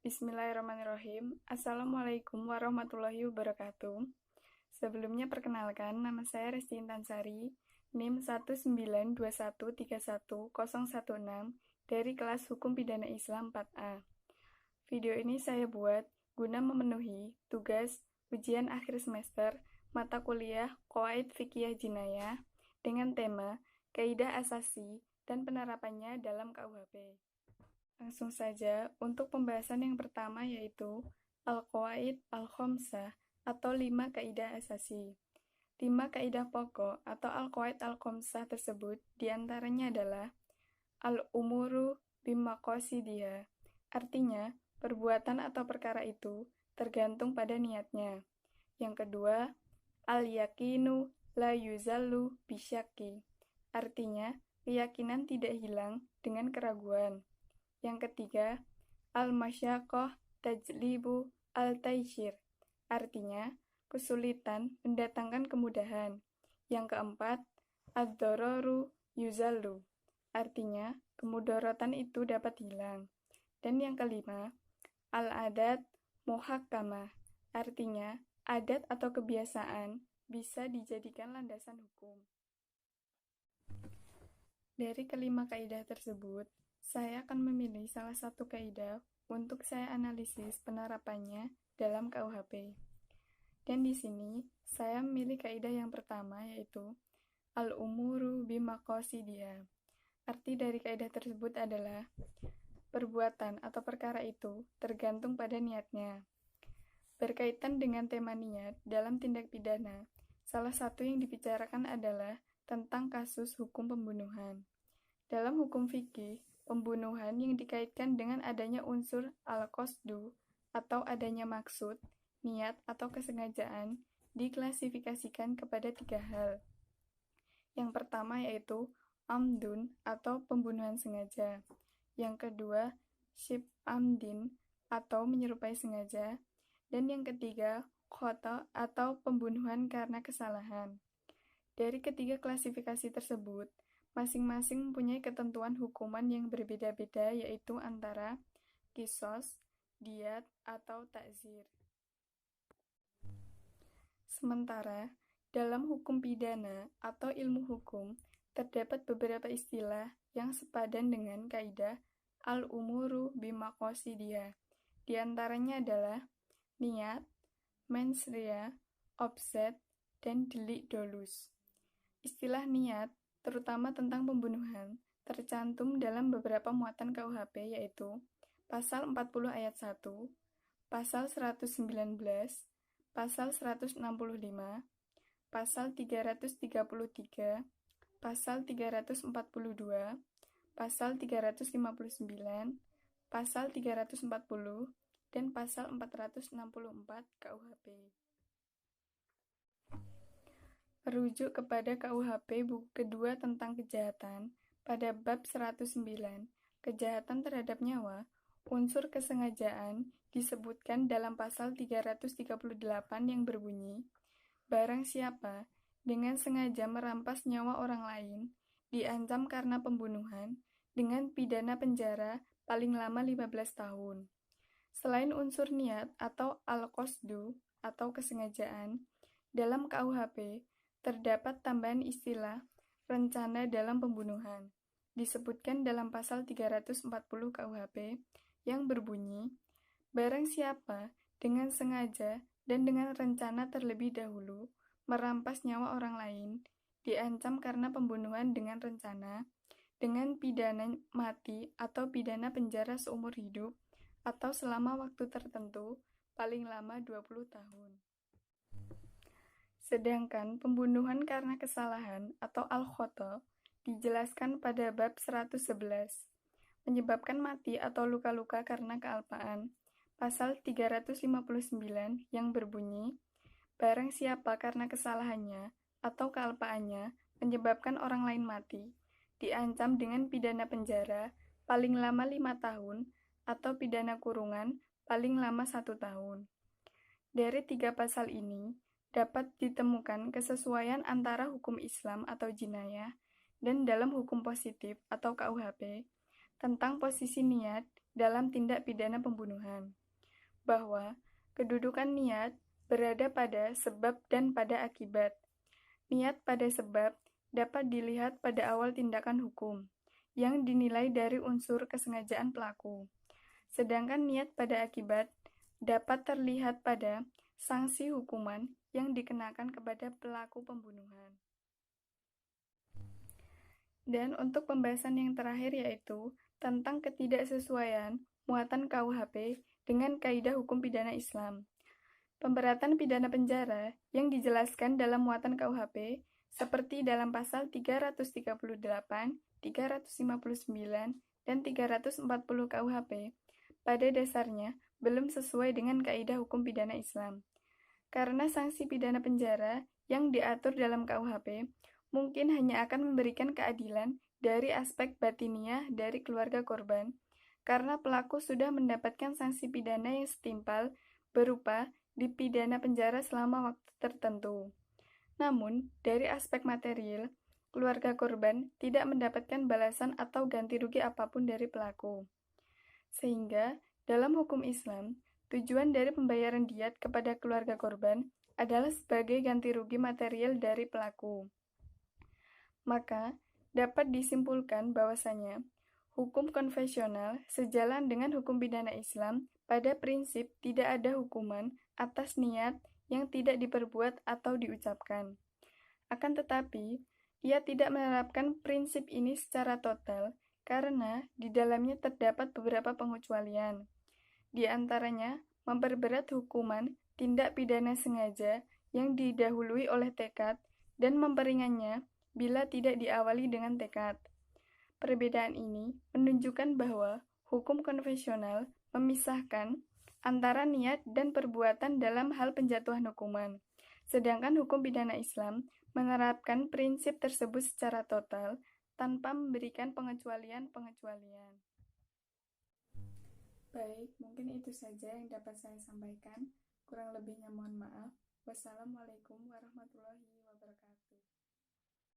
Bismillahirrahmanirrahim. Assalamualaikum warahmatullahi wabarakatuh. Sebelumnya perkenalkan, nama saya Resti Intansari, NIM 192131016 dari kelas Hukum Pidana Islam 4A. Video ini saya buat guna memenuhi tugas ujian akhir semester mata kuliah Qawaid Fiqhiyah Jinayah dengan tema Kaidah Asasi dan penerapannya dalam KUHP. Langsung saja, untuk pembahasan yang pertama yaitu Al-Qawaid Al-Khamsah atau 5 kaidah asasi. 5 kaidah pokok atau Al-Qawaid Al-Khamsah tersebut diantaranya adalah Al-Umuru bimaqasidiha, artinya perbuatan atau perkara itu tergantung pada niatnya. Yang kedua, Al-Yaqinu la yuzallu bisyaki, artinya keyakinan tidak hilang dengan keraguan. Yang ketiga, al-masyaqqah tajlibu al-taysir, artinya kesulitan mendatangkan kemudahan. Yang keempat, ad-dararu yuzallu, artinya kemudaratan itu dapat hilang. Dan yang kelima, al-adat muhakkamah, artinya adat atau kebiasaan bisa dijadikan landasan hukum. Dari kelima kaidah tersebut, saya akan memilih salah satu kaidah untuk saya analisis penerapannya dalam KUHP. Dan di sini, saya memilih kaidah yang pertama yaitu Al-Umuru bimaqasidiha. Arti dari kaidah tersebut adalah perbuatan atau perkara itu tergantung pada niatnya. Berkaitan dengan tema niat dalam tindak pidana, salah satu yang dibicarakan adalah tentang kasus hukum pembunuhan. Dalam hukum fikih, pembunuhan yang dikaitkan dengan adanya unsur al-qasdu atau adanya maksud, niat atau kesengajaan diklasifikasikan kepada 3 hal. Yang pertama yaitu amdun atau pembunuhan sengaja. Yang kedua, syib amdin atau menyerupai sengaja. Dan yang ketiga, khata atau pembunuhan karena kesalahan. Dari ketiga klasifikasi tersebut, masing-masing mempunyai ketentuan hukuman yang berbeda-beda yaitu antara qisas, diyat, atau ta'zir. Sementara, dalam hukum pidana atau ilmu hukum, terdapat beberapa istilah yang sepadan dengan kaidah al-umuru bimaqasidiha. Di antaranya adalah niat, mens rea, offset, dan delik dolus. Istilah niat terutama tentang pembunuhan, tercantum dalam beberapa muatan KUHP yaitu Pasal 40 ayat 1, Pasal 119, Pasal 165, Pasal 333, Pasal 342, Pasal 359, Pasal 340, dan Pasal 464 KUHP. Merujuk kepada KUHP buku kedua tentang kejahatan, pada bab 109, kejahatan terhadap nyawa, unsur kesengajaan disebutkan dalam pasal 338 yang berbunyi, barang siapa dengan sengaja merampas nyawa orang lain, diancam karena pembunuhan, dengan pidana penjara paling lama 15 tahun. Selain unsur niat atau al-qasdu atau kesengajaan, dalam KUHP, terdapat tambahan istilah rencana dalam pembunuhan, disebutkan dalam pasal 340 KUHP yang berbunyi, barang siapa dengan sengaja dan dengan rencana terlebih dahulu merampas nyawa orang lain, diancam karena pembunuhan dengan rencana, dengan pidana mati atau pidana penjara seumur hidup atau selama waktu tertentu, paling lama 20 tahun. Sedangkan pembunuhan karena kesalahan atau al-khata dijelaskan pada bab 111, menyebabkan mati atau luka-luka karena kealpaan, pasal 359 yang berbunyi, barang siapa karena kesalahannya atau kealpaannya menyebabkan orang lain mati, diancam dengan pidana penjara paling lama 5 tahun atau pidana kurungan paling lama 1 tahun. Dari 3 pasal ini, dapat ditemukan kesesuaian antara hukum Islam atau jinayah dan dalam hukum positif atau KUHP tentang posisi niat dalam tindak pidana pembunuhan, bahwa kedudukan niat berada pada sebab dan pada akibat. Niat pada sebab dapat dilihat pada awal tindakan hukum, yang dinilai dari unsur kesengajaan pelaku. Sedangkan niat pada akibat dapat terlihat pada sanksi hukuman yang dikenakan kepada pelaku pembunuhan. Dan untuk pembahasan yang terakhir yaitu tentang ketidaksesuaian muatan KUHP dengan kaidah hukum pidana Islam. Pemberatan pidana penjara yang dijelaskan dalam muatan KUHP seperti dalam pasal 338, 359, dan 340 KUHP pada dasarnya belum sesuai dengan kaidah hukum pidana Islam. Karena sanksi pidana penjara yang diatur dalam KUHP mungkin hanya akan memberikan keadilan dari aspek batiniah dari keluarga korban, karena pelaku sudah mendapatkan sanksi pidana yang setimpal berupa dipidana penjara selama waktu tertentu. Namun, dari aspek material, keluarga korban tidak mendapatkan balasan atau ganti rugi apapun dari pelaku. Sehingga, dalam hukum Islam, tujuan dari pembayaran diat kepada keluarga korban adalah sebagai ganti rugi material dari pelaku. Maka, dapat disimpulkan bahwasanya hukum konvensional sejalan dengan hukum pidana Islam pada prinsip tidak ada hukuman atas niat yang tidak diperbuat atau diucapkan. Akan tetapi, ia tidak menerapkan prinsip ini secara total karena di dalamnya terdapat beberapa pengecualian. Di antaranya, memperberat hukuman tindak pidana sengaja yang didahului oleh tekad dan memperingannya bila tidak diawali dengan tekad. Perbedaan ini menunjukkan bahwa hukum konvensional memisahkan antara niat dan perbuatan dalam hal penjatuhan hukuman, sedangkan hukum pidana Islam menerapkan prinsip tersebut secara total tanpa memberikan pengecualian-pengecualian. Baik, mungkin itu saja yang dapat saya sampaikan. Kurang lebihnya mohon maaf. Wassalamualaikum warahmatullahi wabarakatuh.